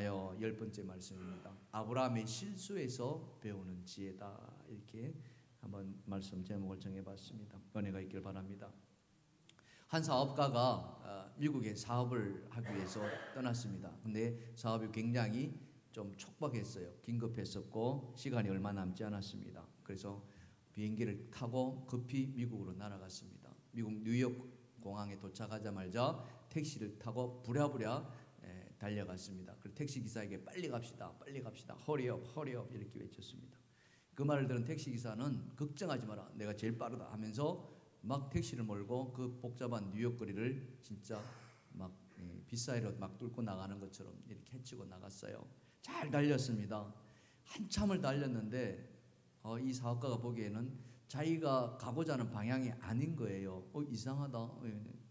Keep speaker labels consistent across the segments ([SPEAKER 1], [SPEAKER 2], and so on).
[SPEAKER 1] 통하여 10번째 말씀입니다. 아브라함의 실수에서 배우는 지혜다. 이렇게 한번 말씀 제목을 정해봤습니다. 은혜가 있길 바랍니다. 한 사업가가 미국에 사업을 하기 위해서 떠났습니다. 근데 사업이 굉장히 좀 촉박했어요. 긴급했었고 시간이 얼마 남지 않았습니다. 그래서 비행기를 타고 급히 미국으로 날아갔습니다. 미국 뉴욕 공항에 도착하자마자 택시를 타고 부랴부랴 달려갔습니다. 그리고 택시 기사에게 빨리 갑시다, 빨리 갑시다, 허리업, 허리업 이렇게 외쳤습니다. 그 말을 들은 택시 기사는 걱정하지 마라, 내가 제일 빠르다 하면서 막 택시를 몰고 그 복잡한 뉴욕 거리를 진짜 막 빗사이로 막 뚫고 나가는 것처럼 이렇게 헤치고 나갔어요. 잘 달렸습니다. 한참을 달렸는데 이 사업가가 보기에는 자기가 가고자 하는 방향이 아닌 거예요. 이상하다.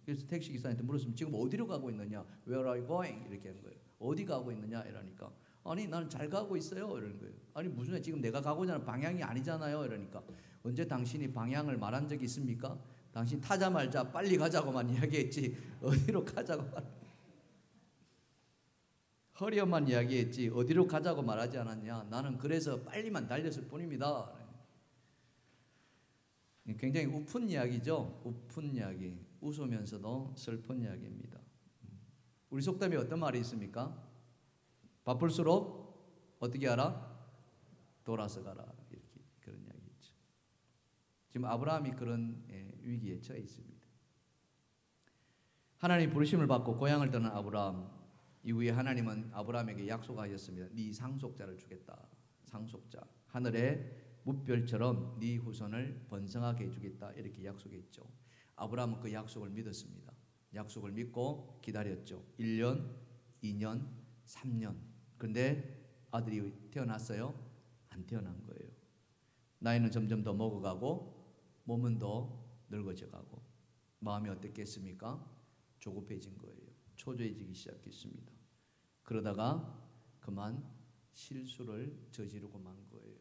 [SPEAKER 1] 그래서 택시 기사한테 물었으면 지금 어디로 가고 있느냐? Where are you going? 이렇게 하는 거예요. 어디 가고 있느냐? 이러니까 아니 나는 잘 가고 있어요. 이러는 거예요. 아니 무슨 말 지금 내가 가고자 하는 방향이 아니잖아요. 이러니까 언제 당신이 방향을 말한 적이 있습니까? 당신 타자 말자 빨리 가자고만 이야기했지 어디로 가자고 허리업만 이야기했지 어디로 가자고 말하지 않았냐. 나는 그래서 빨리만 달렸을 뿐입니다. 굉장히 우픈 이야기죠. 우픈 이야기. 웃으면서도 슬픈 이야기입니다. 우리 속담에 어떤 말이 있습니까? 바쁠수록 어떻게 하라? 돌아서 가라. 이렇게 그런 이야기 있죠. 지금 아브라함이 그런 위기에 처해 있습니다. 하나님 부르심을 받고 고향을 떠난 아브라함 이후에 하나님은 아브라함에게 약속하셨습니다. 네 상속자를 주겠다. 상속자. 하늘의 무별처럼 네 후손을 번성하게 해주겠다. 이렇게 약속했죠. 아브라함은 그 약속을 믿었습니다. 약속을 믿고 기다렸죠. 1년, 2년, 3년. 그런데 아들이 태어났어요? 안 태어난 거예요. 나이는 점점 더 먹어가고 몸은 더 늙어져가고 마음이 어땠겠습니까? 조급해진 거예요. 초조해지기 시작했습니다. 그러다가 그만 실수를 저지르고 만 거예요.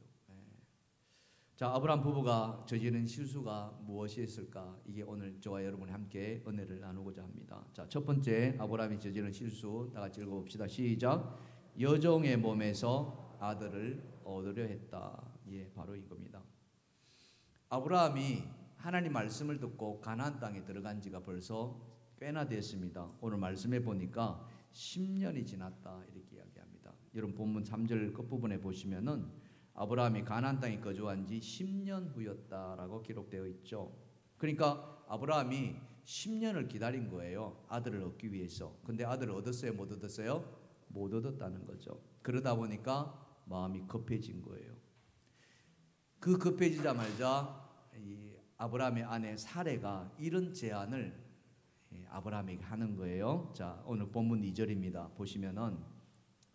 [SPEAKER 1] 자, 아브라함 부부가 저지른 실수가 무엇이었을까? 이게 오늘 저와 여러분이 함께 은혜를 나누고자 합니다. 자, 첫 번째 아브라함이 저지른 실수 다 같이 읽어봅시다. 시작. 여종의 몸에서 아들을 얻으려 했다. 예, 바로 이겁니다. 아브라함이 하나님 말씀을 듣고 가나안 땅에 들어간 지가 벌써 꽤나 됐습니다. 오늘 말씀해 보니까 10년이 지났다 이렇게 이야기합니다. 여러분 본문 3절 끝부분에 보시면은 아브라함이 가나안 땅에 거주한 지 10년 후였다라고 기록되어 있죠. 그러니까 아브라함이 10년을 기다린 거예요. 아들을 얻기 위해서. 근데 아들을 얻었어요? 못 얻었어요? 못 얻었다는 거죠. 그러다 보니까 마음이 급해진 거예요. 그 급해지자마자 이 아브라함의 아내 사레가 이런 제안을 아브라함에게 하는 거예요. 자, 오늘 본문 2절입니다. 보시면은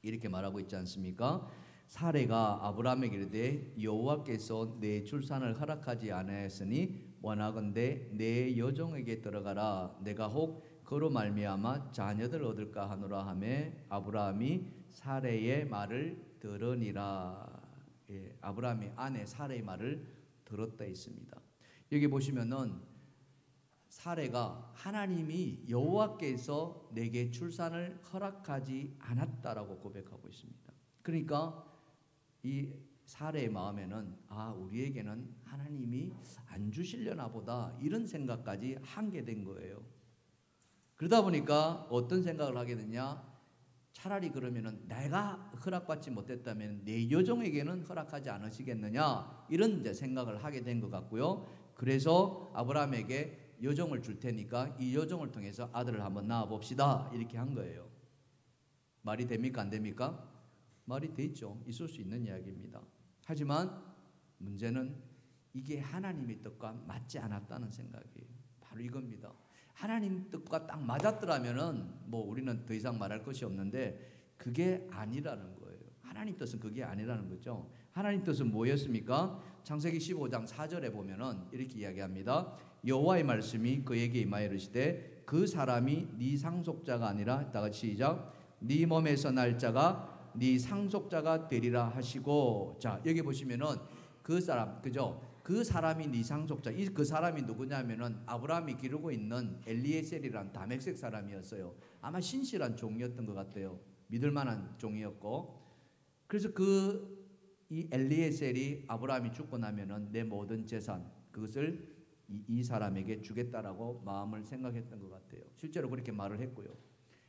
[SPEAKER 1] 이렇게 말하고 있지 않습니까? 사레가 아브라함에게 이르되 여호와께서 내 출산을 허락하지 아니하였으니 원하건대 내 여종에게 들어가라. 내가 혹 그로 말미암아 자녀들 얻을까 하노라 하매 아브라함이 사레의 말을 들으니라. 예, 아브라함이 아내 사레의 말을 들었다 있습니다. 여기 보시면은 사레가 하나님이 여호와께서 내게 출산을 허락하지 않았다라고 고백하고 있습니다. 그러니까 이 사레의 마음에는 우리에게는 하나님이 안 주시려나 보다 이런 생각까지 하게 된 거예요. 그러다 보니까 어떤 생각을 하게 되냐? 차라리 그러면은 내가 허락받지 못했다면 내 여종에게는 허락하지 않으시겠느냐 이런 이제 생각을 하게 된 것 같고요. 그래서 아브라함에게 여종을 줄 테니까 이 여종을 통해서 아들을 한번 낳아 봅시다 이렇게 한 거예요. 말이 됩니까? 안 됩니까? 말이 되죠. 있을 수 있는 이야기입니다. 하지만 문제는 이게 하나님의 뜻과 맞지 않았다는 생각이에요. 바로 이겁니다. 하나님 뜻과 딱 맞았더라면은 뭐 우리는 더 이상 말할 것이 없는데 그게 아니라는 거예요. 하나님 뜻은 그게 아니라는 거죠. 하나님 뜻은 뭐였습니까? 창세기 15장 4절에 보면은 이렇게 이야기합니다. 여호와의 말씀이 그에게 임하여 이르시되 그 사람이 네 상속자가 아니라 다 같이 시작. 네 몸에서 날 자가 네 상속자가 되리라 하시고. 자, 여기 보시면은 그 사람, 그죠? 그 사람이 네 상속자. 그 사람이 누구냐면은 아브라함이 기르고 있는 엘리에셀이란 다메섹 사람이었어요. 아마 신실한 종이었던 것 같아요. 믿을 만한 종이었고, 그래서 이 엘리에셀이 아브라함이 죽고 나면은 내 모든 재산 그것을 이 사람에게 주겠다라고 마음을 생각했던 것 같아요. 실제로 그렇게 말을 했고요.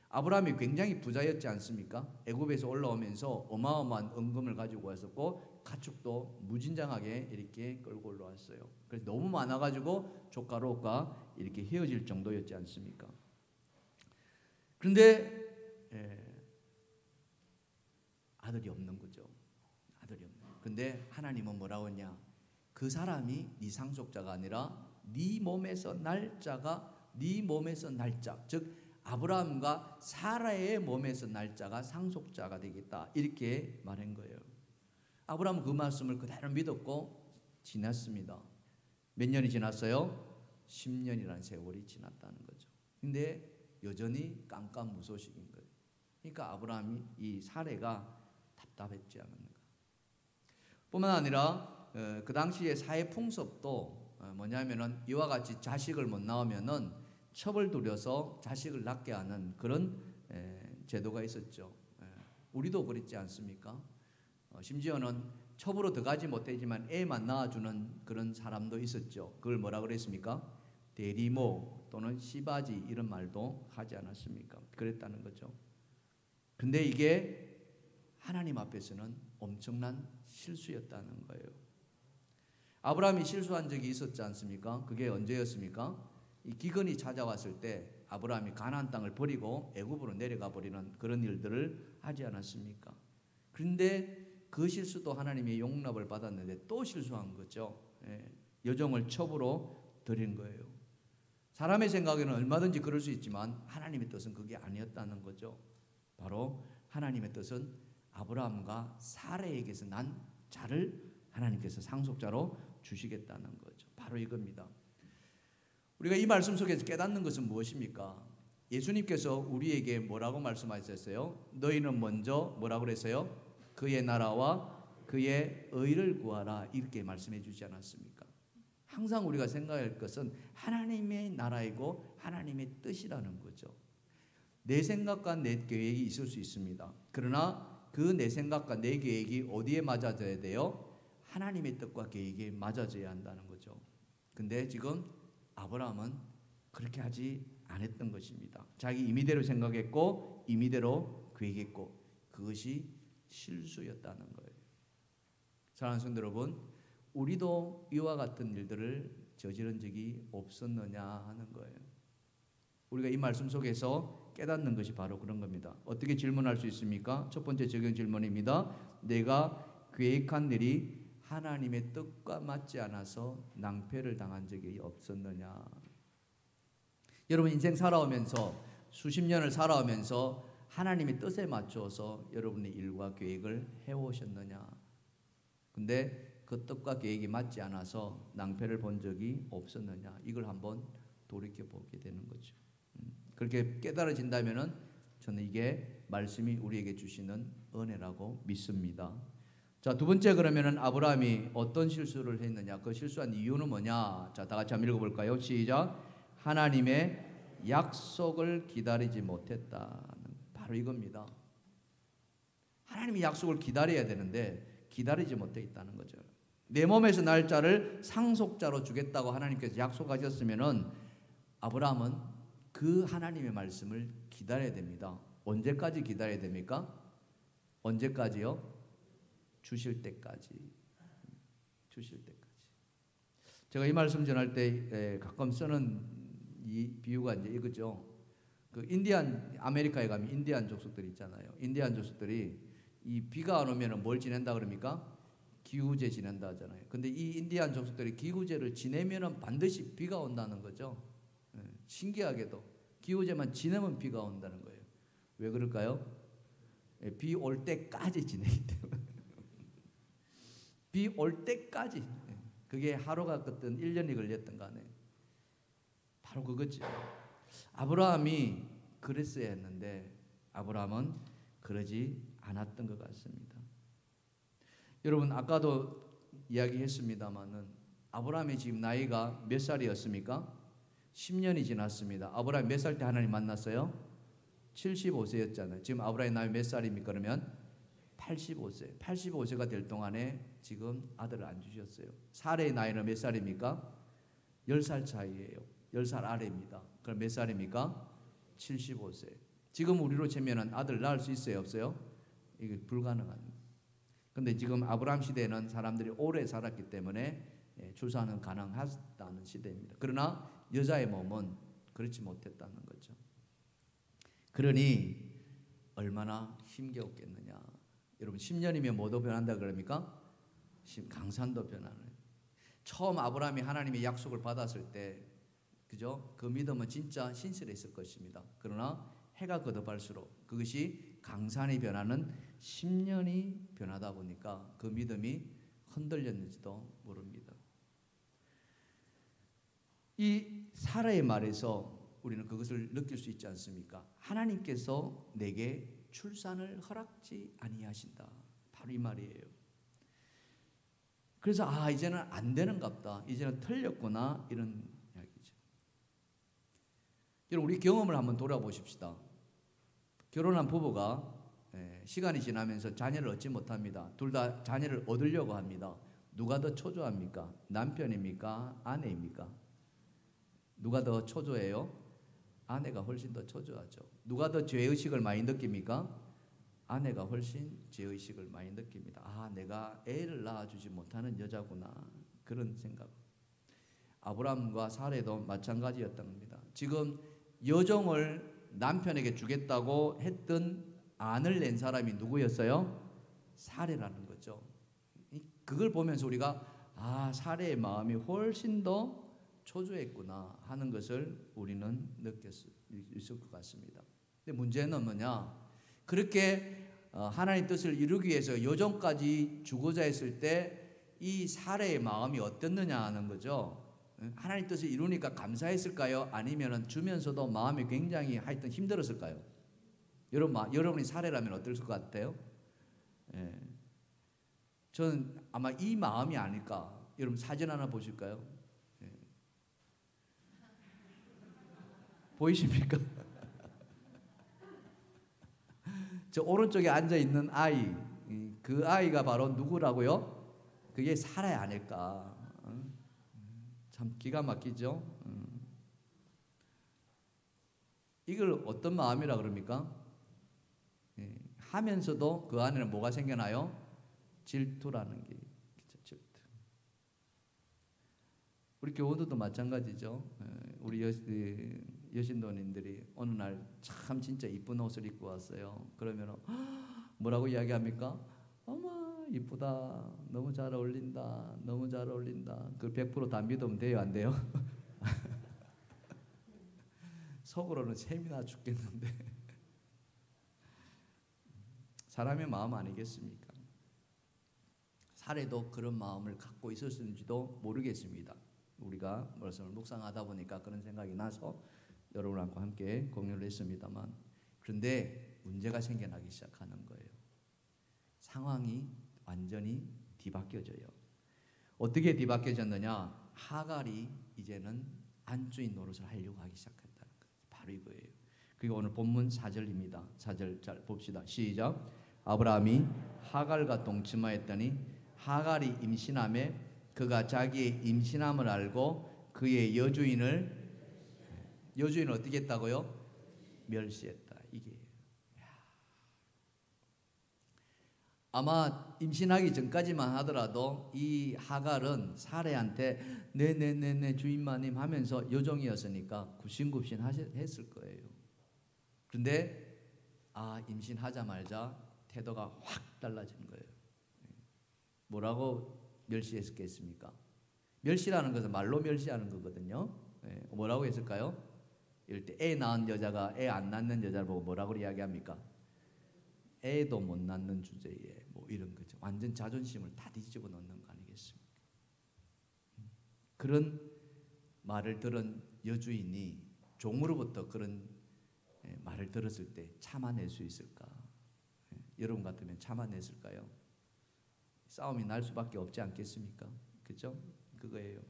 [SPEAKER 1] 아브라함이 굉장히 부자였지 않습니까? 애굽에서 올라오면서 어마어마한 은금을 가지고 왔었고 가축도 무진장하게 이렇게 끌고 올라왔어요. 그래서 너무 많아가지고 조카 롯과 이렇게 헤어질 정도였지 않습니까? 그런데 아들이 없는 거죠. 아들이 없는. 근데 하나님은 뭐라고 했냐? 그 사람이 네 상속자가 아니라 네 몸에서 날 자가 네 몸에서 날 자, 즉 아브라함과 사라의 몸에서 날 자가 상속자가 되겠다, 이렇게 말한 거예요. 아브라함은 그 말씀을 그대로 믿었고 지났습니다. 몇 년이 지났어요? 10년이라는 세월이 지났다는 거죠. 근데 여전히 깜깜무소식인 거예요. 그러니까 아브라함이 이 사례가 답답했지 않은가. 뿐만 아니라 그 당시에 사회 풍습도 뭐냐면은 이와 같이 자식을 못 낳으면은 첩을 들여서 자식을 낳게 하는 그런 제도가 있었죠. 우리도 그랬지 않습니까? 심지어는 첩으로 들어가지 못하지만 애만 낳아주는 그런 사람도 있었죠. 그걸 뭐라 그랬습니까? 대리모 또는 시바지 이런 말도 하지 않았습니까? 그랬다는 거죠. 근데 이게 하나님 앞에서는 엄청난 실수였다는 거예요. 아브라함이 실수한 적이 있었지 않습니까? 그게 언제였습니까? 이 기근이 찾아왔을 때 아브라함이 가나안 땅을 버리고 애굽으로 내려가 버리는 그런 일들을 하지 않았습니까? 그런데 그 실수도 하나님의 용납을 받았는데 또 실수한 거죠. 여종을 첩으로 드린 거예요. 사람의 생각에는 얼마든지 그럴 수 있지만 하나님의 뜻은 그게 아니었다는 거죠. 바로 하나님의 뜻은 아브라함과 사라에게서 난 자를 하나님께서 상속자로 주시겠다는 거죠. 바로 이겁니다. 우리가 이 말씀 속에서 깨닫는 것은 무엇입니까? 예수님께서 우리에게 뭐라고 말씀하셨어요? 너희는 먼저 뭐라고 그랬어요? 그의 나라와 그의 의를 구하라, 이렇게 말씀해 주지 않았습니까? 항상 우리가 생각할 것은 하나님의 나라이고 하나님의 뜻이라는 거죠. 내 생각과 내 계획이 있을 수 있습니다. 그러나 그 내 생각과 내 계획이 어디에 맞아져야 돼요? 하나님의 뜻과 계획에 맞아져야 한다는 거죠. 근데 지금 아브라함은 그렇게 하지 않았던 것입니다. 자기 임의대로 생각했고 임의대로 계획했고 그것이 실수였다는 거예요. 사랑하는 성도 여러분, 우리도 이와 같은 일들을 저지른 적이 없었느냐 하는 거예요. 우리가 이 말씀 속에서 깨닫는 것이 바로 그런 겁니다. 어떻게 질문할 수 있습니까? 첫 번째 적용 질문입니다. 내가 계획한 일이 하나님의 뜻과 맞지 않아서 낭패를 당한 적이 없었느냐? 여러분 인생 살아오면서 수십 년을 살아오면서 하나님의 뜻에 맞춰서 여러분의 일과 계획을 해오셨느냐? 근데 그 뜻과 계획이 맞지 않아서 낭패를 본 적이 없었느냐? 이걸 한번 돌이켜보게 되는 거죠. 그렇게 깨달아진다면은 저는 이게 말씀이 우리에게 주시는 은혜라고 믿습니다. 자, 두 번째, 그러면은 아브라함이 어떤 실수를 했느냐? 그 실수한 이유는 뭐냐? 자, 다 같이 한번 읽어볼까요? 시작. 하나님의 약속을 기다리지 못했다. 바로 이겁니다. 하나님의 약속을 기다려야 되는데 기다리지 못해 있다는 거죠. 내 몸에서 날 자를 상속자로 주겠다고 하나님께서 약속하셨으면은 아브라함은 그 하나님의 말씀을 기다려야 됩니다. 언제까지 기다려야 됩니까? 언제까지요? 주실 때까지. 주실 때까지. 제가 이 말씀 전할 때 가끔 쓰는 이 비유가 이제 이거죠. 그 인디안 아메리카에 가면 인디안 족속들이 있잖아요. 인디안 족속들이 이 비가 안 오면은 뭘 지낸다 그럽니까? 기후제 지낸다 하잖아요. 근데 이 인디안 족속들이 기후제를 지내면은 반드시 비가 온다는 거죠. 신기하게도 기후제만 지내면 비가 온다는 거예요. 왜 그럴까요? 비 올 때까지 지내기 때문에. 비 올 때까지. 그게 하루가 걷든 1년이 걸렸든 간에 바로 그거죠. 아브라함이 그랬어야 했는데 아브라함은 그러지 않았던 것 같습니다. 여러분 아까도 이야기했습니다마는 아브라함이 지금 나이가 몇 살이었습니까? 10년이 지났습니다. 아브라함이 몇 살 때 하나님 만났어요? 75세였잖아요. 지금 아브라함의 나이 몇 살입니까? 그러면 85세. 85세가 될 동안에 지금 아들을 안 주셨어요. 사레의 나이는 몇 살입니까? 10살 차이예요. 10살 아래입니다. 그럼 몇 살입니까? 75세. 지금 우리로 치면은 아들 낳을 수 있어요? 없어요? 이게 불가능합니다. 근데 지금 아브라함 시대에는 사람들이 오래 살았기 때문에 출산은 가능하다는 시대입니다. 그러나 여자의 몸은 그렇지 못했다는 거죠. 그러니 얼마나 힘겨웠겠느냐. 여러분 10년이면 뭐도 변한다 그럽니까? 강산도 변하는. 처음 아브라함이 하나님의 약속을 받았을 때 그죠? 그 믿음은 진짜 신실했을 것입니다. 그러나 해가 거듭할수록 그것이 강산이 변하는 10년이 변하다 보니까 그 믿음이 흔들렸는지도 모릅니다. 이 사라의 말에서 우리는 그것을 느낄 수 있지 않습니까? 하나님께서 내게 출산을 허락지 아니하신다. 바로 이 말이에요. 그래서 이제는 안 되는갑다. 이제는 틀렸구나. 이런 이야기죠. 여러분 우리 경험을 한번 돌아보십시다. 결혼한 부부가 시간이 지나면서 자녀를 얻지 못합니다. 둘 다 자녀를 얻으려고 합니다. 누가 더 초조합니까? 남편입니까? 아내입니까? 누가 더 초조해요? 아내가 훨씬 더 초조하죠. 누가 더 죄의식을 많이 느낍니까? 아내가 훨씬 죄의식을 많이 느낍니다. 내가 애를 낳아주지 못하는 여자구나. 그런 생각. 아브라함과 사레도 마찬가지였던 겁니다. 지금 여종을 남편에게 주겠다고 했던 안을 낸 사람이 누구였어요? 사레라는 거죠. 그걸 보면서 우리가 사레의 마음이 훨씬 더 초조했구나 하는 것을 우리는 느낄 수 있을 것 같습니다. 근데 문제는 뭐냐? 그렇게 하나님 뜻을 이루기 위해서 여종까지 주고자 했을 때 이 사레의 마음이 어땠느냐 하는 거죠. 하나님 뜻을 이루니까 감사했을까요? 아니면 주면서도 마음이 굉장히 하여튼 힘들었을까요? 여러분이 사레라면 어떨 것 같아요? 저는 아마 이 마음이 아닐까. 여러분 사진 하나 보실까요? 보이십니까? 저 오른쪽에 앉아 있는 아이, 그 아이가 바로 누구라고요? 그게 사라야 아닐까. 참 기가 막히죠. 이걸 어떤 마음이라 그럽니까? 하면서도 그 안에는 뭐가 생겨나요? 질투라는 게 있죠. 질투. 우리 교우들도 마찬가지죠. 우리 여신도님들이 어느 날 참 진짜 이쁜 옷을 입고 왔어요. 그러면 뭐라고 이야기합니까? 어머 이쁘다. 너무 잘 어울린다. 너무 잘 어울린다. 그 100%다 믿으면 돼요? 안 돼요? 속으로는 셈이나 죽겠는데 사람의 마음 아니겠습니까? 사례도 그런 마음을 갖고 있었는지도 모르겠습니다. 우리가 말씀을 묵상하다 보니까 그런 생각이 나서 여러분과 함께 공유를 했습니다만, 그런데 문제가 생겨나기 시작하는 거예요. 상황이 완전히 뒤바뀌어져요. 어떻게 뒤바뀌어졌느냐? 하갈이 이제는 안주인 노릇을 하려고 하기 시작했다는 거예요. 바로 이거예요. 그리고 오늘 본문 4절입니다. 4절 잘 봅시다. 시작. 아브라함이 하갈과 동침하였더니 하갈이 임신하매 그가 자기의 임신함을 알고 그의 여주인을 어떻게 했다고요? 멸시했다. 이게 아마 임신하기 전까지만 하더라도 이 하갈은 사레한테 네네네네 주인마님 하면서 여종이었으니까 굽신굽신 했을 거예요. 그런데 임신하자마자 태도가 확 달라진 거예요. 뭐라고 멸시했겠습니까? 멸시라는 것은 말로 멸시하는 거거든요. 뭐라고 했을까요? 이럴 때 애 낳은 여자가 애 안 낳는 여자를 보고 뭐라고 이야기합니까? 애도 못 낳는 주제에 뭐 이런 거죠. 완전 자존심을 다 뒤집어 놓는 거 아니겠습니까? 그런 말을 들은 여주인이 종으로부터 그런 말을 들었을 때 참아낼 수 있을까? 여러분 같으면 참아냈을까요? 싸움이 날 수밖에 없지 않겠습니까? 그죠? 그거예요.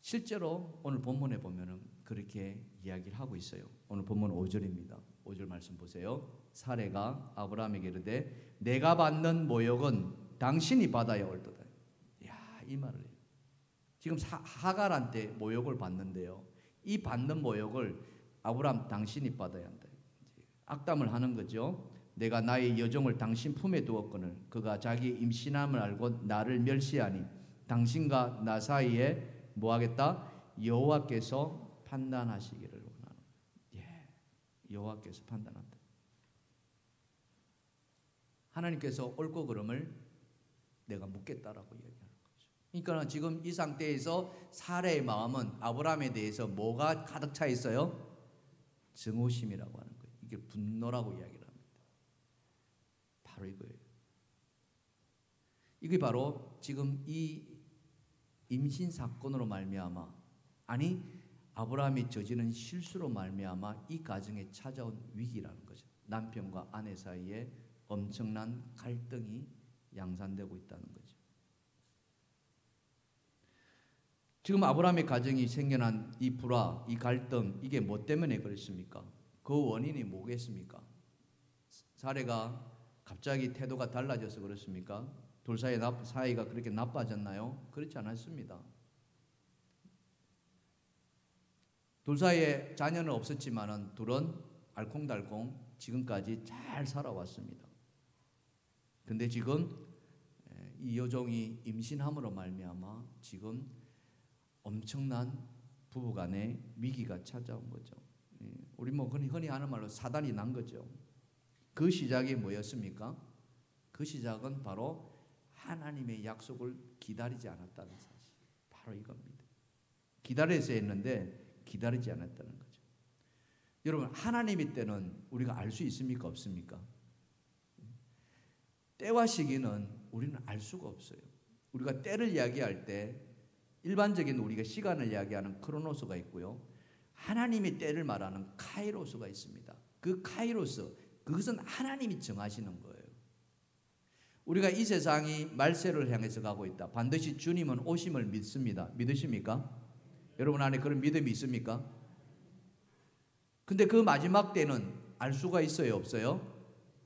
[SPEAKER 1] 실제로 오늘 본문에 보면은 그렇게 이야기를 하고 있어요. 오늘 본문 5절입니다. 5절 말씀 보세요. 사레가 아브라함에게 이르되 내가 받는 모욕은 당신이 받아야 옳도다. 야, 이 말을 해요. 지금 하갈한테 모욕을 받는데요. 이 받는 모욕을 아브라함 당신이 받아야 한다. 악담을 하는 거죠. 내가 나의 여종을 당신 품에 두었거늘 그가 자기 임신함을 알고 나를 멸시하니 당신과 나 사이에 뭐하겠다? 여호와께서 판단하시기를 원하노라. 예, 여호와께서 판단한다. 하나님께서 옳고 그름을 내가 묻겠다라고 얘기하는 거죠. 그러니까 지금 이 상태에서 사레의 마음은 아브라함에 대해서 뭐가 가득 차 있어요? 증오심이라고 하는 거예요. 이게 분노라고 이야기를 합니다. 바로 이거예요. 이게 바로 지금 이 임신 사건으로 말미암아, 아니 아브라함이 저지른 실수로 말미암아 이 가정에 찾아온 위기라는 거죠. 남편과 아내 사이에 엄청난 갈등이 양산되고 있다는 거죠. 지금 아브라함의 가정이 생겨난 이 불화, 이 갈등, 이게 뭐 때문에 그렇습니까? 그 원인이 뭐겠습니까? 사례가 갑자기 태도가 달라져서 그렇습니까? 둘 사이의 사이가 그렇게 나빠졌나요? 그렇지 않았습니다. 둘 사이에 자녀는 없었지만은 둘은 알콩달콩 지금까지 잘 살아왔습니다. 근데 지금 이 여종이 임신함으로 말미암아 지금 엄청난 부부간의 위기가 찾아온 거죠. 우리 뭐 흔히 하는 말로 사단이 난 거죠. 그 시작이 뭐였습니까? 그 시작은 바로 하나님의 약속을 기다리지 않았다는 사실. 바로 이겁니다. 기다려서 했는데 기다리지 않았다는 거죠. 여러분, 하나님의 때는 우리가 알 수 있습니까? 없습니까? 때와 시기는 우리는 알 수가 없어요. 우리가 때를 이야기할 때 일반적인 우리가 시간을 이야기하는 크로노스가 있고요. 하나님의 때를 말하는 카이로스가 있습니다. 그 카이로스, 그것은 하나님이 정하시는 거예요. 우리가 이 세상이 말세를 향해서 가고 있다. 반드시 주님은 오심을 믿습니다. 믿으십니까? 여러분 안에 그런 믿음이 있습니까? 근데 그 마지막 때는 알 수가 있어요? 없어요?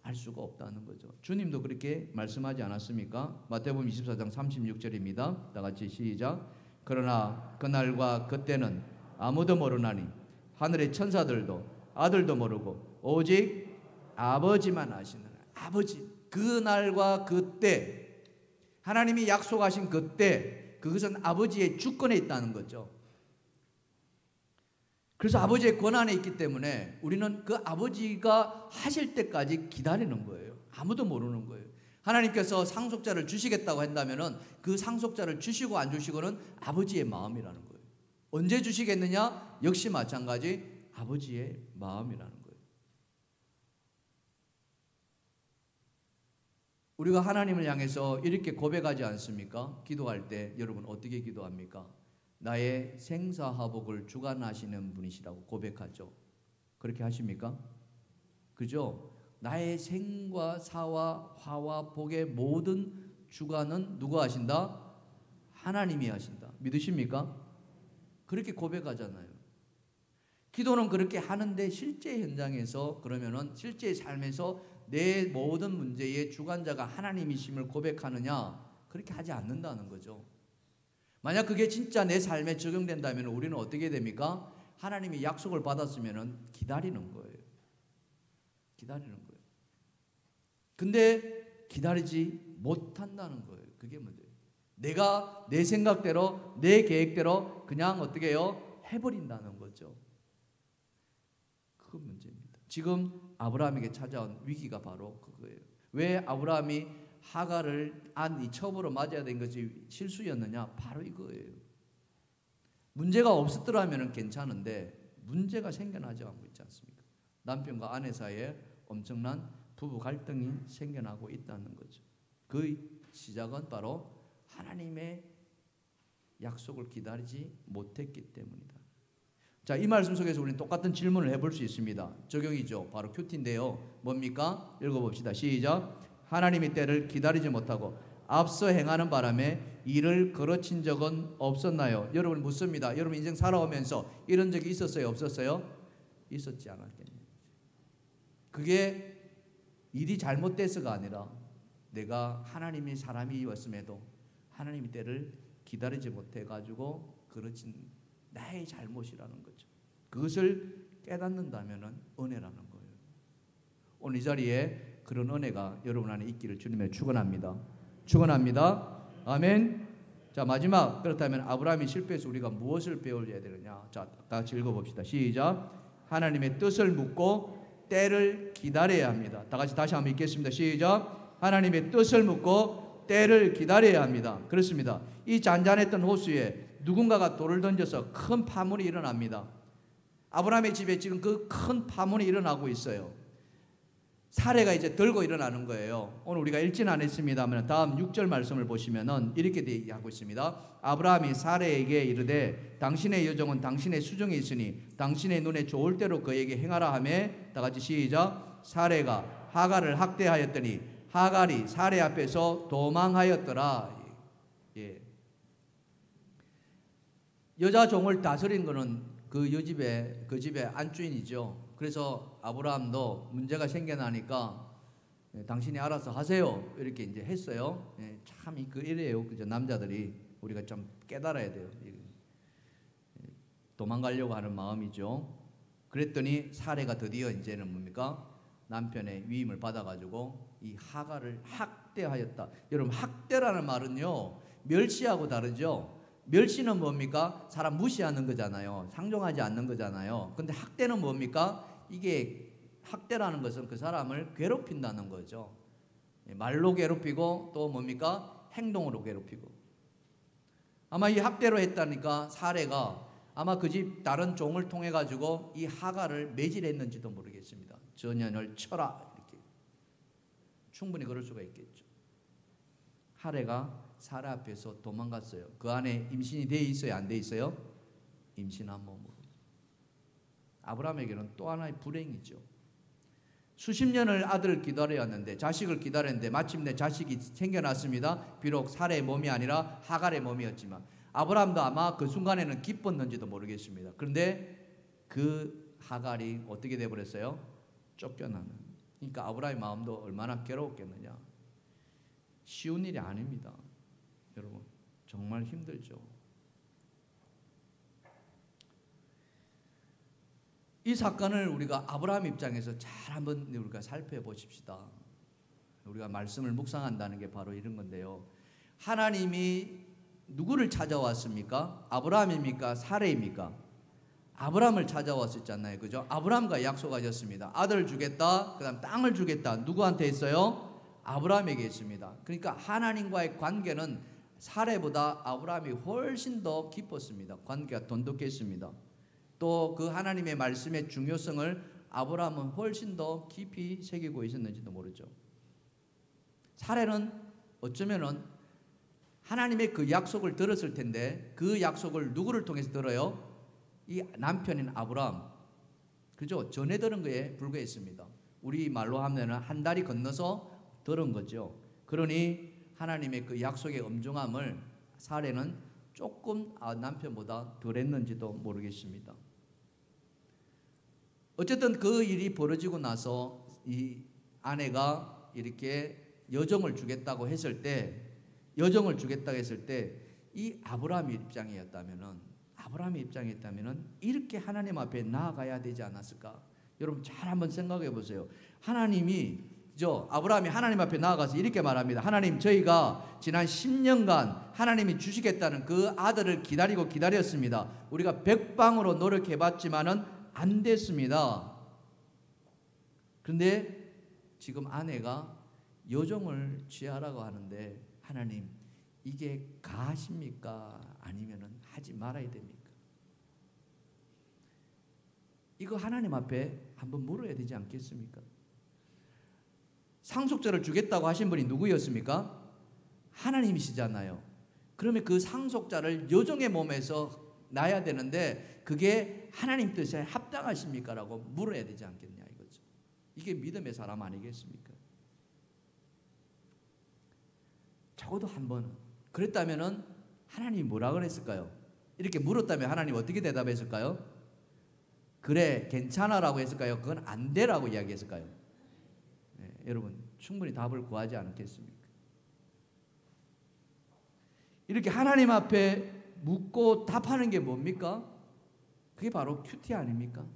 [SPEAKER 1] 알 수가 없다는 거죠. 주님도 그렇게 말씀하지 않았습니까? 마태복음 24장 36절입니다. 다 같이 시작. 그러나 그날과 그때는 아무도 모르나니 하늘의 천사들도 아들도 모르고 오직 아버지만 아시느라. 아버지, 그날과 그때, 하나님이 약속하신 그때, 그것은 아버지의 주권에 있다는 거죠. 그래서 아버지의 권한에 있기 때문에 우리는 그 아버지가 하실 때까지 기다리는 거예요. 아무도 모르는 거예요. 하나님께서 상속자를 주시겠다고 한다면은 그 상속자를 주시고 안 주시고는 아버지의 마음이라는 거예요. 언제 주시겠느냐? 역시 마찬가지 아버지의 마음이라는 거예요. 우리가 하나님을 향해서 이렇게 고백하지 않습니까? 기도할 때 여러분 어떻게 기도합니까? 나의 생사화복을 주관하시는 분이시라고 고백하죠. 그렇게 하십니까? 그죠? 나의 생과 사와 화와 복의 모든 주관은 누가 하신다? 하나님이 하신다. 믿으십니까? 그렇게 고백하잖아요. 기도는 그렇게 하는데 실제 현장에서 그러면은 실제 삶에서 내 모든 문제의 주관자가 하나님이심을 고백하느냐? 그렇게 하지 않는다는 거죠. 만약 그게 진짜 내 삶에 적용된다면 우리는 어떻게 됩니까? 하나님이 약속을 받았으면 기다리는 거예요. 기다리는 거예요. 근데 기다리지 못한다는 거예요. 그게 문제예요. 내가 내 생각대로 내 계획대로 그냥 어떻게 해요? 해버린다는 거죠. 그건 문제입니다. 지금 아브라함에게 찾아온 위기가 바로 그거예요. 왜 아브라함이 하갈을 이 첩으로 맞아야 된 것이 실수였느냐? 바로 이거예요. 문제가 없었더라면 괜찮은데 문제가 생겨나지 않고 있지 않습니까? 남편과 아내 사이에 엄청난 부부 갈등이 생겨나고 있다는 거죠. 그 시작은 바로 하나님의 약속을 기다리지 못했기 때문이다. 자, 이 말씀 속에서 우리는 똑같은 질문을 해볼 수 있습니다. 적용이죠. 바로 큐티인데요. 뭡니까? 읽어봅시다. 시작. 하나님의 때를 기다리지 못하고 앞서 행하는 바람에 이를 거르친 적은 없었나요? 여러분 묻습니다. 여러분 인생 살아오면서 이런 적이 있었어요? 없었어요? 있었지 않았겠냐. 그게 일이 잘못돼서가 아니라 내가 하나님이 사람이었음에도 하나님의 때를 기다리지 못해가지고 거르친 나의 잘못이라는 거죠. 그것을 깨닫는다면 은혜라는 거예요. 오늘 이 자리에 그런 은혜가 여러분 안에 있기를 주님의 축원합니다. 축원합니다. 아멘. 자, 마지막, 그렇다면 아브라함이 실패해서 우리가 무엇을 배워야 되느냐? 자, 다 같이 읽어봅시다. 시작. 하나님의 뜻을 묻고 때를 기다려야 합니다. 다 같이 다시 한번 읽겠습니다. 시작. 하나님의 뜻을 묻고 때를 기다려야 합니다. 그렇습니다. 이 잔잔했던 호수에 누군가가 돌을 던져서 큰 파문이 일어납니다. 아브라함의 집에 지금 그 큰 파문이 일어나고 있어요. 사례가 이제 들고 일어나는 거예요. 오늘 우리가 읽지는 않았습니다만 다음 6절 말씀을 보시면은 이렇게 얘기하고 있습니다. 아브라함이 사례에게 이르되 당신의 여종은 당신의 수정에 있으니 당신의 눈에 좋을 대로 그에게 행하라 하매, 다 같이 시작. 사례가 하갈을 학대하였더니 하갈이 사례 앞에서 도망하였더라. 예. 여자 종을 다스린 거는 그 집의 안주인이죠. 그래서 아브라함도 문제가 생겨나니까 당신이 알아서 하세요 이렇게 이제 했어요. 참 이래요. 그죠? 남자들이 우리가 좀 깨달아야 돼요. 도망가려고 하는 마음이죠. 그랬더니 사례가 드디어 이제는 뭡니까? 남편의 위임을 받아가지고 이 하갈을 학대하였다. 여러분 학대라는 말은요 멸시하고 다르죠. 멸시는 뭡니까? 사람 무시하는 거잖아요. 상종하지 않는 거잖아요. 근데 학대는 뭡니까? 이게 학대라는 것은 그 사람을 괴롭힌다는 거죠. 말로 괴롭히고 또 뭡니까? 행동으로 괴롭히고. 아마 이 학대로 했다니까 사례가 아마 그 집 다른 종을 통해 가지고 이 하갈을 매질했는지도 모르겠습니다. 저 년을 쳐라 이렇게. 충분히 그럴 수가 있겠죠. 하레가 사례 앞에서 도망갔어요. 그 안에 임신이 돼 있어요? 안 돼 있어요? 임신한 몸으로. 아브라함에게는 또 하나의 불행이죠. 수십 년을 아들을 기다려왔는데 자식을 기다렸는데 마침내 자식이 생겨났습니다. 비록 사례의 몸이 아니라 하갈의 몸이었지만 아브라함도 아마 그 순간에는 기뻤는지도 모르겠습니다. 그런데 그 하갈이 어떻게 돼버렸어요? 쫓겨나는. 그러니까 아브라함의 마음도 얼마나 괴로웠겠느냐. 쉬운 일이 아닙니다. 여러분 정말 힘들죠. 이 사건을 우리가 아브라함 입장에서 잘 한번 우리가 살펴보십시다. 우리가 말씀을 묵상한다는 게 바로 이런 건데요. 하나님이 누구를 찾아왔습니까? 아브라함입니까? 사레입니까? 아브라함을 찾아왔었잖아요. 그죠? 아브라함과 약속하셨습니다. 아들을 주겠다. 그 다음 땅을 주겠다. 누구한테 했어요? 아브라함에게 했습니다. 그러니까 하나님과의 관계는 사레보다 아브라함이 훨씬 더 깊었습니다. 관계가 돈독했습니다. 또 그 하나님의 말씀의 중요성을 아브라함은 훨씬 더 깊이 새기고 있었는지도 모르죠. 사례는 어쩌면은 하나님의 그 약속을 들었을 텐데 그 약속을 누구를 통해서 들어요? 이 남편인 아브라함. 그죠? 전해 들은 거에 불과했습니다. 우리 말로 하면은 한 다리 건너서 들은 거죠. 그러니 하나님의 그 약속의 엄중함을 사례는 조금 남편보다 덜 했는지도 모르겠습니다. 어쨌든 그 일이 벌어지고 나서 이 아내가 이렇게 여종을 주겠다고 했을 때 이 아브라함의 입장이었다면은 이렇게 하나님 앞에 나아가야 되지 않았을까? 여러분 잘 한번 생각해 보세요. 아브라함이 하나님 앞에 나아가서 이렇게 말합니다. 하나님, 저희가 지난 10년간 하나님이 주시겠다는 그 아들을 기다렸습니다. 우리가 백방으로 노력해봤지만은 안 됐습니다. 그런데 지금 아내가 여종을 취하라고 하는데 하나님, 이게 가십니까? 아니면은 하지 말아야 됩니까? 이거 하나님 앞에 한번 물어야 되지 않겠습니까? 상속자를 주겠다고 하신 분이 누구였습니까? 하나님이시잖아요. 그러면 그 상속자를 여종의 몸에서 낳아야 되는데 그게 하나님 뜻에 합당하십니까? 라고 물어야 되지 않겠냐 이거죠. 이게 믿음의 사람 아니겠습니까? 적어도 한 번은. 그랬다면은 하나님이 뭐라 그랬을까요? 이렇게 물었다면 하나님 어떻게 대답했을까요? 그래, 괜찮아라고 했을까요? 그건 안 돼라고 이야기했을까요? 네, 여러분 충분히 답을 구하지 않겠습니까? 이렇게 하나님 앞에 묻고 답하는 게 뭡니까? 그게 바로 큐티 아닙니까?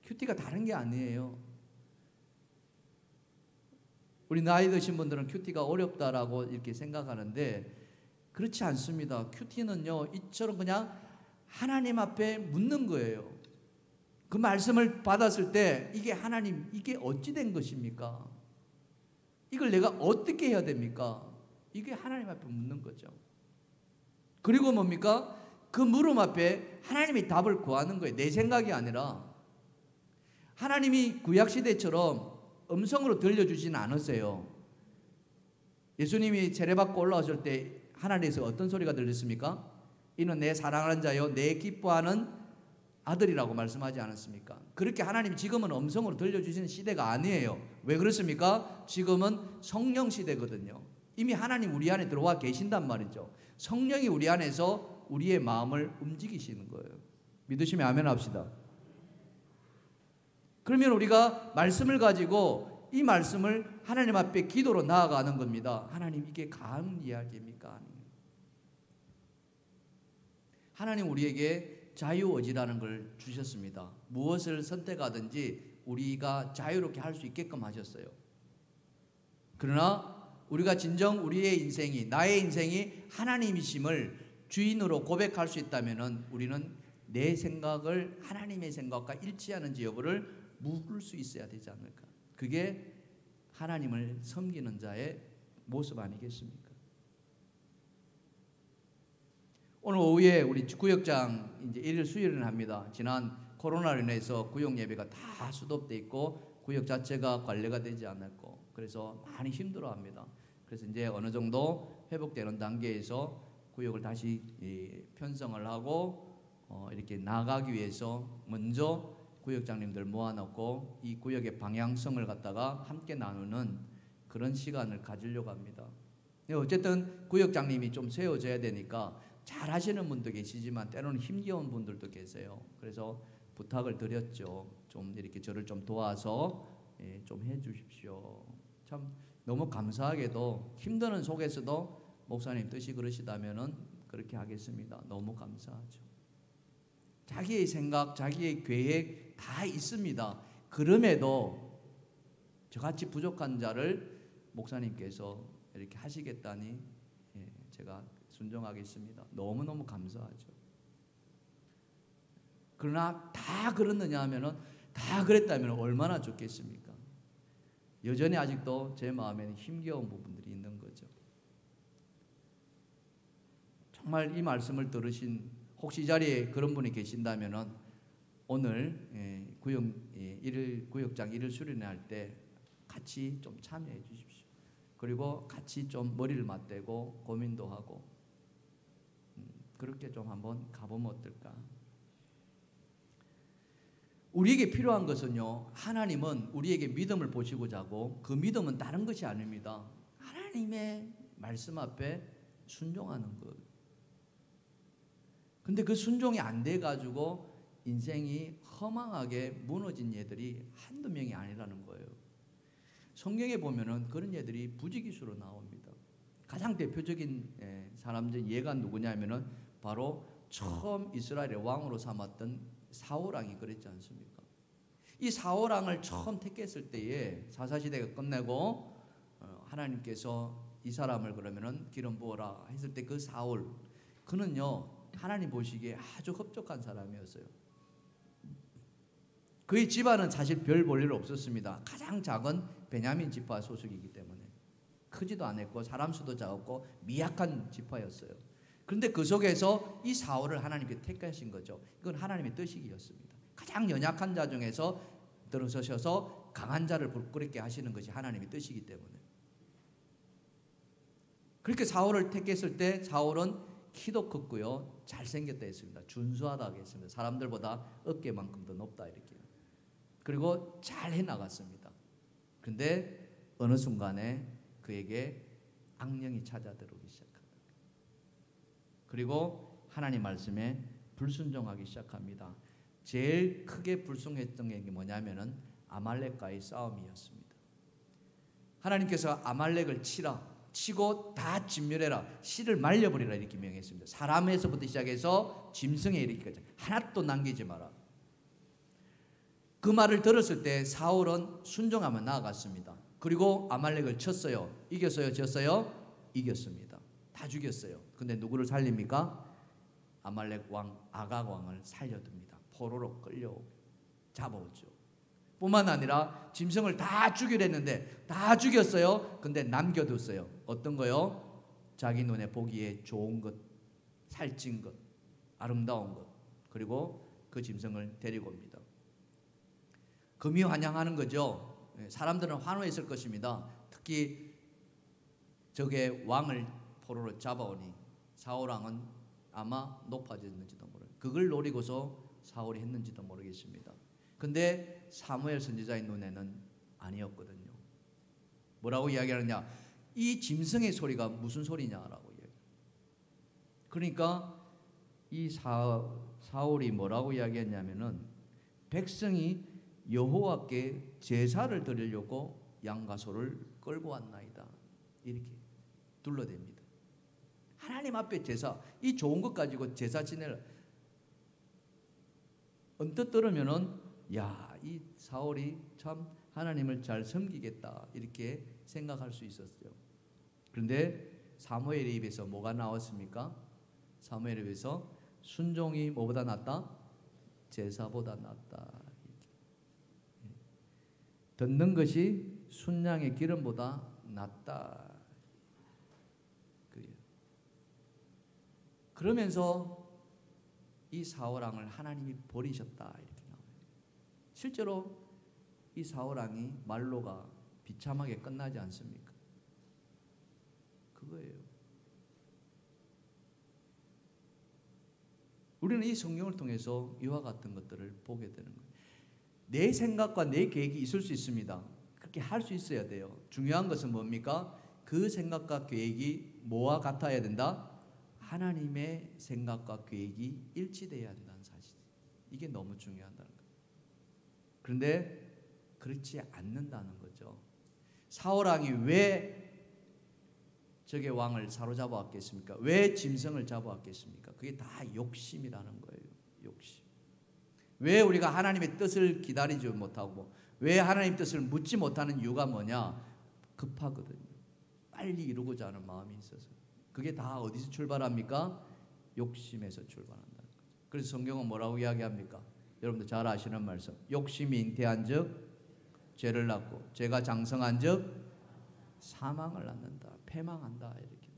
[SPEAKER 1] 큐티가 다른 게 아니에요. 우리 나이 드신 분들은 큐티가 어렵다라고 이렇게 생각하는데 그렇지 않습니다. 큐티는요, 이처럼 그냥 하나님 앞에 묻는 거예요. 그 말씀을 받았을 때 이게 하나님, 이게 어찌 된 것입니까? 이걸 내가 어떻게 해야 됩니까? 이게 하나님 앞에 묻는 거죠. 그리고 뭡니까? 그 물음 앞에 하나님이 답을 구하는 거예요. 내 생각이 아니라. 하나님이 구약시대처럼 음성으로 들려주지는 않으세요. 예수님이 세례받고 올라왔을 때 하나님에서 어떤 소리가 들렸습니까? 이는 내 사랑하는 자요 내 기뻐하는 아들이라고 말씀하지 않았습니까? 그렇게 하나님이 지금은 음성으로 들려주시는 시대가 아니에요. 왜 그렇습니까? 지금은 성령 시대거든요. 이미 하나님 우리 안에 들어와 계신단 말이죠. 성령이 우리 안에서 우리의 마음을 움직이시는 거예요. 믿으시면 아멘 합시다. 그러면 우리가 말씀을 가지고 이 말씀을 하나님 앞에 기도로 나아가는 겁니다. 하나님, 이게 가능 이야기입니까? 하나님 우리에게 자유의지라는 걸 주셨습니다. 무엇을 선택하든지 우리가 자유롭게 할 수 있게끔 하셨어요. 그러나 우리가 진정 우리의 인생이, 나의 인생이 하나님이심을 주인으로 고백할 수 있다면 우리는 내 생각을 하나님의 생각과 일치하는지 여부를 묻을 수 있어야 되지 않을까. 그게 하나님을 섬기는 자의 모습 아니겠습니까? 오늘 오후에 우리 구역장 이제 1일 수요일을 합니다. 지난 코로나로 인해서 구역 예배가 다 수도돼 있고 구역 자체가 관리가 되지 않았고 그래서 많이 힘들어합니다. 그래서 이제 어느 정도 회복되는 단계에서 구역을 다시 편성을 하고 이렇게 나가기 위해서 먼저 구역장님들 모아놓고 이 구역의 방향성을 갖다가 함께 나누는 그런 시간을 가지려고 합니다. 어쨌든 구역장님이 좀 세워져야 되니까 잘 하시는 분도 계시지만 때로는 힘겨운 분들도 계세요. 그래서 부탁을 드렸죠. 좀 이렇게 저를 좀 도와서 좀 해주십시오. 참 너무 감사하게도 힘드는 속에서도 목사님 뜻이 그러시다면은 그렇게 하겠습니다. 너무 감사하죠. 자기의 생각, 자기의 계획 다 있습니다. 그럼에도 저같이 부족한 자를 목사님께서 이렇게 하시겠다니 제가 순종하겠습니다. 너무너무 감사하죠. 그러나 다 그렇느냐 하면은 다 그랬다면 얼마나 좋겠습니까? 여전히 아직도 제 마음에는 힘겨운 부분들이 있는 거죠. 정말 이 말씀을 들으신 혹시 이 자리에 그런 분이 계신다면은 오늘 구역장 1일 수련회 때 같이 좀 참여해 주십시오. 그리고 같이 좀 머리를 맞대고 고민도 하고 그렇게 좀 한번 가보면 어떨까? 우리에게 필요한 것은요, 하나님은 우리에게 믿음을 보시고자 하고 그 믿음은 다른 것이 아닙니다. 하나님의 말씀 앞에 순종하는 것. 근데 그 순종이 안 돼가지고 인생이 허망하게 무너진 예들이 한두 명이 아니라는 거예요. 성경에 보면은 그런 예들이 부지기수로 나옵니다. 가장 대표적인 사람들 예가 누구냐면은 바로 처음 이스라엘의 왕으로 삼았던 사울왕이 그랬지 않습니까? 이 사울왕을 처음 택했을 때에 사사시대가 끝내고 하나님께서 이 사람을 그러면은 기름 부어라 했을 때 그 사울 그는요 하나님 보시기에 아주 흡족한 사람이었어요. 그의 집안은 사실 별 볼 일 없었습니다. 가장 작은 베냐민 지파 소속이기 때문에 크지도 않았고 사람 수도 작았고 미약한 지파였어요. 그런데 그 속에서 이 사울을 하나님께 택하신 거죠. 이건 하나님의 뜻이었습니다. 가장 연약한 자 중에서 들어서셔서 강한 자를 부끄럽게 하시는 것이 하나님의 뜻이기 때문에. 그렇게 사울을 택했을 때 사울은 키도 컸고요, 잘생겼다 했습니다. 준수하다 했습니다. 사람들보다 어깨만큼 더 높다 이렇게. 그리고 잘 해나갔습니다. 그런데 어느 순간에 그에게 악령이 찾아 들어오기 시작합니다. 그리고 하나님 말씀에 불순종하기 시작합니다. 제일 크게 불순종했던 게 뭐냐면은 아말렉과의 싸움이었습니다. 하나님께서 아말렉을 치고 다 진멸해라, 씨를 말려버리라 이렇게 명했습니다. 사람에서부터 시작해서 짐승에 이르기까지 하나도 남기지 마라. 그 말을 들었을 때 사울은 순종하며 나아갔습니다. 그리고 아말렉을 쳤어요. 이겼어요? 졌어요? 이겼습니다. 다 죽였어요. 근데 누구를 살립니까? 아말렉 왕 아각 왕을 살려둡니다. 포로로 끌려 잡아오죠. 뿐만 아니라 짐승을 다 죽이려 했는데 다 죽였어요. 근데 남겨뒀어요. 어떤 거요? 자기 눈에 보기에 좋은 것, 살찐 것, 아름다운 것, 그리고 그 짐승을 데리고 옵니다. 금이환영하는 거죠. 사람들은 환호했을 것입니다. 특히 적의 왕을 포로로 잡아오니 사울 왕은 아마 높아졌는지도 모르겠어요. 그걸 노리고서 사울이 했는지도 모르겠습니다. 근데 사무엘 선지자의 눈에는 아니었거든요. 뭐라고 이야기하느냐? 이 짐승의 소리가 무슨 소리냐라고 이야기해요. 그러니까 이 사울이 뭐라고 이야기했냐면은 백성이 여호와께 제사를 드리려고 양과 소를 끌고 왔나이다. 이렇게 둘러댑니다. 하나님 앞에 제사, 이 좋은 것 가지고 제사 지내라. 언뜻 들으면은 야, 이 사울이 참 하나님을 잘 섬기겠다 이렇게 생각할 수 있었어요. 그런데 사무엘의 입에서 뭐가 나왔습니까? 사무엘의 입에서 순종이 뭐보다 낫다? 제사보다 낫다. 듣는 것이 순양의 기름보다 낫다. 그러면서 이 사울 왕을 하나님이 버리셨다 이렇게 나와요. 실제로 이 사울 왕이 말로가 비참하게 끝나지 않습니까? 그거예요. 우리는 이 성경을 통해서 이와 같은 것들을 보게 되는 거예요. 내 생각과 내 계획이 있을 수 있습니다. 그렇게 할 수 있어야 돼요. 중요한 것은 뭡니까? 그 생각과 계획이 뭐와 같아야 된다? 하나님의 생각과 계획이 일치되어야 한다는 사실. 이게 너무 중요하다는 거예요. 그런데 그렇지 않는다는 거죠. 사울 왕이 왜 적의 왕을 사로잡아 왔겠습니까? 왜 짐승을 잡아왔겠습니까? 그게 다 욕심이라는 거예요. 욕심. 왜 우리가 하나님의 뜻을 기다리지 못하고 왜 하나님의 뜻을 묻지 못하는 이유가 뭐냐? 급하거든요. 빨리 이루고자 하는 마음이 있어서. 그게 다 어디서 출발합니까? 욕심에서 출발한다는 거죠. 그래서 성경은 뭐라고 이야기합니까? 여러분들 잘 아시는 말씀. 욕심이 잉태한 즉 죄를 낳고 죄가 장성한 즉 사망을 낳는다. 패망한다. 이렇게.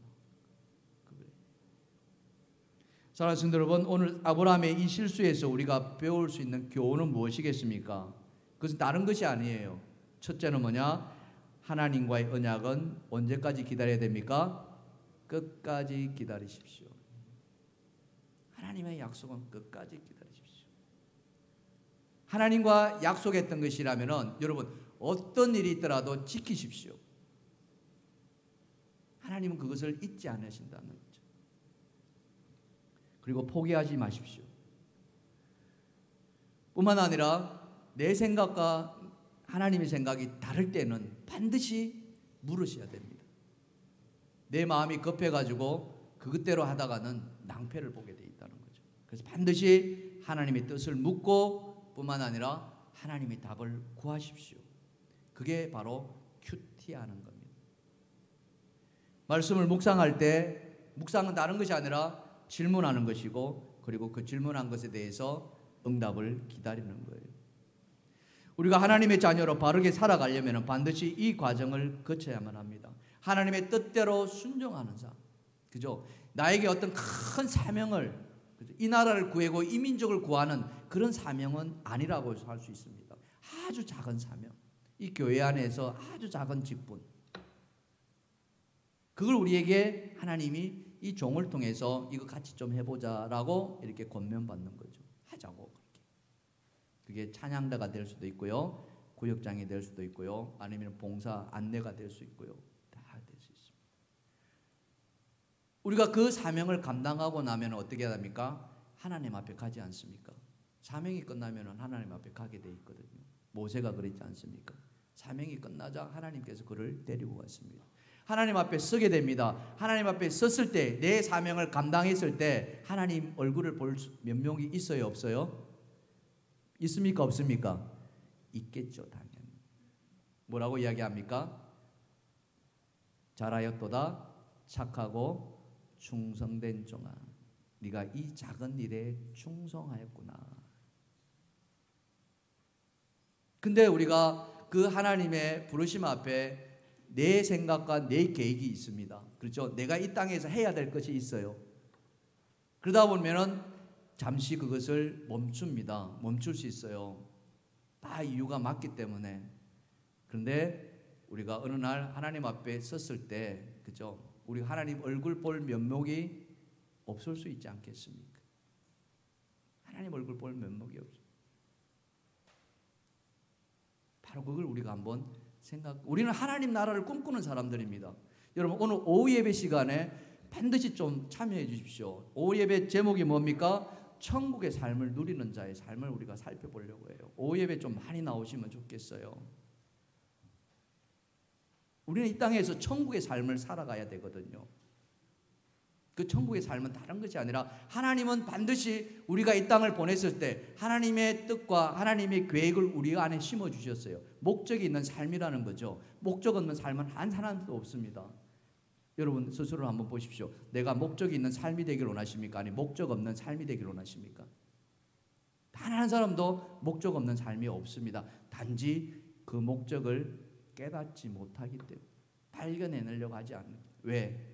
[SPEAKER 1] 사랑하는 성도 여러분, 오늘 아브라함의 이 실수에서 우리가 배울 수 있는 교훈은 무엇이겠습니까? 그것은 다른 것이 아니에요. 첫째는 뭐냐? 하나님과의 언약은 언제까지 기다려야 됩니까? 끝까지 기다리십시오. 하나님의 약속은 끝까지 기다리십시오. 하나님과 약속했던 것이라면은 여러분 어떤 일이 있더라도 지키십시오. 하나님은 그것을 잊지 않으신다는 거죠. 그리고 포기하지 마십시오. 뿐만 아니라 내 생각과 하나님의 생각이 다를 때는 반드시 물으셔야 됩니다. 내 마음이 급해가지고 그것대로 하다가는 낭패를 보게 돼 있다는 거죠. 그래서 반드시 하나님의 뜻을 묻고 뿐만 아니라 하나님의 답을 구하십시오. 그게 바로 큐티하는 겁니다. 말씀을 묵상할 때 묵상은 다른 것이 아니라 질문하는 것이고 그리고 그 질문한 것에 대해서 응답을 기다리는 거예요. 우리가 하나님의 자녀로 바르게 살아가려면 반드시 이 과정을 거쳐야만 합니다. 하나님의 뜻대로 순종하는 삶. 그죠? 나에게 어떤 큰 사명을, 이 나라를 구하고 이 민족을 구하는 그런 사명은 아니라고 할 수 있습니다. 아주 작은 사명. 이 교회 안에서 아주 작은 직분. 그걸 우리에게 하나님이 이 종을 통해서 이거 같이 좀 해보자라고 이렇게 권면받는 거죠. 하자고 그렇게. 그게 찬양대가 될 수도 있고요, 구역장이 될 수도 있고요, 아니면 봉사 안내가 될 수 있고요, 다 될 수 있습니다. 우리가 그 사명을 감당하고 나면 어떻게 합니까? 하나님 앞에 가지 않습니까? 사명이 끝나면 하나님 앞에 가게 돼 있거든요. 모세가 그랬지 않습니까? 사명이 끝나자 하나님께서 그를 데리고 갔습니다. 하나님 앞에 서게 됩니다. 하나님 앞에 섰을 때, 내 사명을 감당했을 때 하나님 얼굴을 볼 면목이 있어요, 없어요? 있습니까, 없습니까? 있겠죠, 당연히. 뭐라고 이야기합니까? 잘하였도다 착하고 충성된 종아, 네가 이 작은 일에 충성하였구나. 근데 우리가 그 하나님의 부르심 앞에 내 생각과 내 계획이 있습니다. 그렇죠? 내가 이 땅에서 해야 될 것이 있어요. 그러다 보면은 잠시 그것을 멈춥니다. 멈출 수 있어요. 다 이유가 맞기 때문에. 그런데 우리가 어느 날 하나님 앞에 섰을 때, 그죠? 우리 하나님 얼굴 볼 면목이 없을 수 있지 않겠습니까? 하나님 얼굴 볼 면목이 없어. 바로 그걸 우리가 한번 우리는 하나님 나라를 꿈꾸는 사람들입니다. 여러분, 오늘 오후 예배 시간에 반드시 좀 참여해 주십시오. 오후 예배 제목이 뭡니까? 천국의 삶을 누리는 자의 삶을 우리가 살펴보려고 해요. 오후 예배 좀 많이 나오시면 좋겠어요. 우리는 이 땅에서 천국의 삶을 살아가야 되거든요. 그 천국의 삶은 다른 것이 아니라 하나님은 반드시 우리가 이 땅을 보냈을 때 하나님의 뜻과 하나님의 계획을 우리 안에 심어주셨어요. 목적이 있는 삶이라는 거죠. 목적 없는 삶은 한 사람도 없습니다. 여러분 스스로 한번 보십시오. 내가 목적이 있는 삶이 되기를 원하십니까? 아니 목적 없는 삶이 되기를 원하십니까? 단 한 사람도 목적 없는 삶이 없습니다. 단지 그 목적을 깨닫지 못하기 때문에, 발견해내려고 하지 않는. 왜?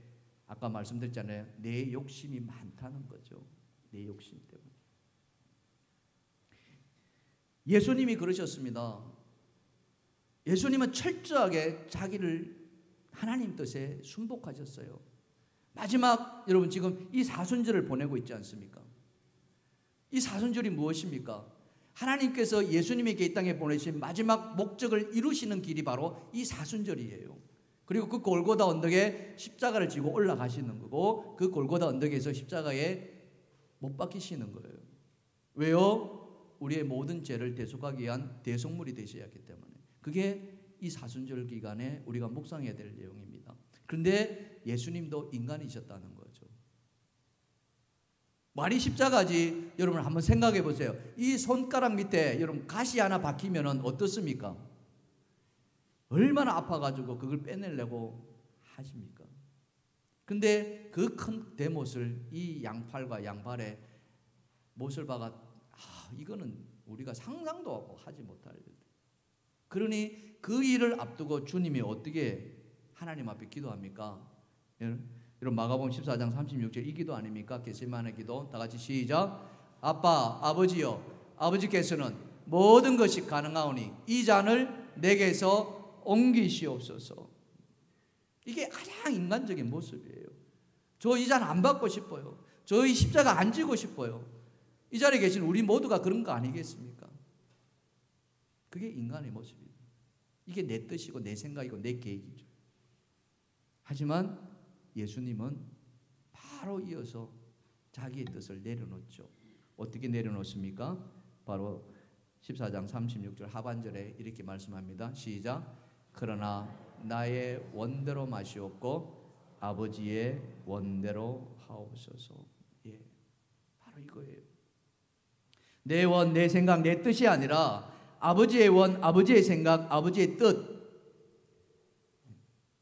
[SPEAKER 1] 아까 말씀드렸잖아요. 내 욕심이 많다는 거죠. 내 욕심 때문에. 예수님이 그러셨습니다. 예수님은 철저하게 자기를 하나님 뜻에 순복하셨어요. 마지막 여러분 지금 이 사순절을 보내고 있지 않습니까? 이 사순절이 무엇입니까? 하나님께서 예수님에게 이 땅에 보내신 마지막 목적을 이루시는 길이 바로 이 사순절이에요. 그리고 그 골고다 언덕에 십자가를 지고 올라가시는 거고, 그 골고다 언덕에서 십자가에 못 박히시는 거예요. 왜요? 우리의 모든 죄를 대속하기 위한 대속물이 되셔야 하기 때문에. 그게 이 사순절 기간에 우리가 묵상해야 될 내용입니다. 그런데 예수님도 인간이셨다는 거죠. 말이 십자가지. 여러분 한번 생각해 보세요. 이 손가락 밑에 여러분 가시 하나 박히면 어떻습니까? 얼마나 아파가지고 그걸 빼내려고 하십니까? 근데 그 큰 대못을 이 양팔과 양발에 못을 박아, 이거는 우리가 상상도 하지 못할 일. 그러니 그 일을 앞두고 주님이 어떻게 하나님 앞에 기도합니까? 여러분 마가복음 14장 36절 이 기도 아닙니까? 겟세마네 기도. 다 같이 시작. 아빠, 아버지여, 아버지께서는 모든 것이 가능하오니 이 잔을 내게서 옮기시옵소서. 이게 가장 인간적인 모습이에요. 저 이 잔 안 받고 싶어요. 저 이 십자가 안 지고 싶어요. 이 자리에 계신 우리 모두가 그런 거 아니겠습니까? 그게 인간의 모습이에요. 이게 내 뜻이고 내 생각이고 내 계획이죠. 하지만 예수님은 바로 이어서 자기의 뜻을 내려놓죠. 어떻게 내려놓습니까? 바로 14장 36절 하반절에 이렇게 말씀합니다. 시작. 그러나 나의 원대로 마시옵고 아버지의 원대로 하옵소서. 예, 바로 이거예요. 내 원, 내 생각, 내 뜻이 아니라 아버지의 원, 아버지의 생각, 아버지의 뜻.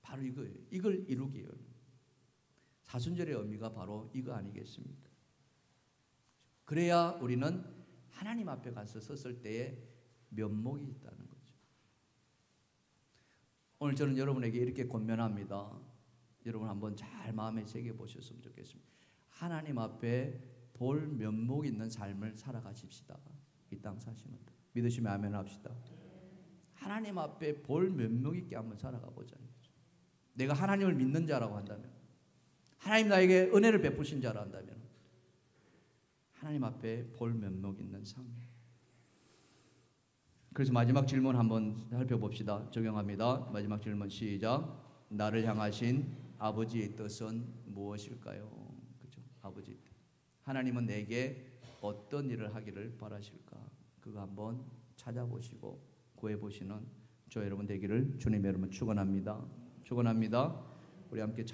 [SPEAKER 1] 바로 이거예요. 이걸 이루기 위해. 사순절의 의미가 바로 이거 아니겠습니까? 그래야 우리는 하나님 앞에 가서 섰을 때에 면목이 있다는 거죠. 오늘 저는 여러분에게 이렇게 권면합니다. 여러분 한번 잘 마음에 새겨 보셨으면 좋겠습니다. 하나님 앞에 볼 면목 있는 삶을 살아가십시다. 이 땅 사시는데 믿으시면 아멘 합시다. 하나님 앞에 볼 면목 있게 한번 살아가 보자는 거죠. 내가 하나님을 믿는 자라고 한다면, 하나님 나에게 은혜를 베푸신 자라 한다면 하나님 앞에 볼 면목 있는 삶. 그래서 마지막 질문 한번 살펴봅시다. 적용합니다. 마지막 질문 시작. 나를 향하신 아버지의 뜻은 무엇일까요? 그죠? 아버지의 뜻. 하나님은 내게 어떤 일을 하기를 바라실까? 그거 한번 찾아보시고 구해보시는 저 여러분 되기를 주님 여러분 축원합니다. 축원합니다. 우리 함께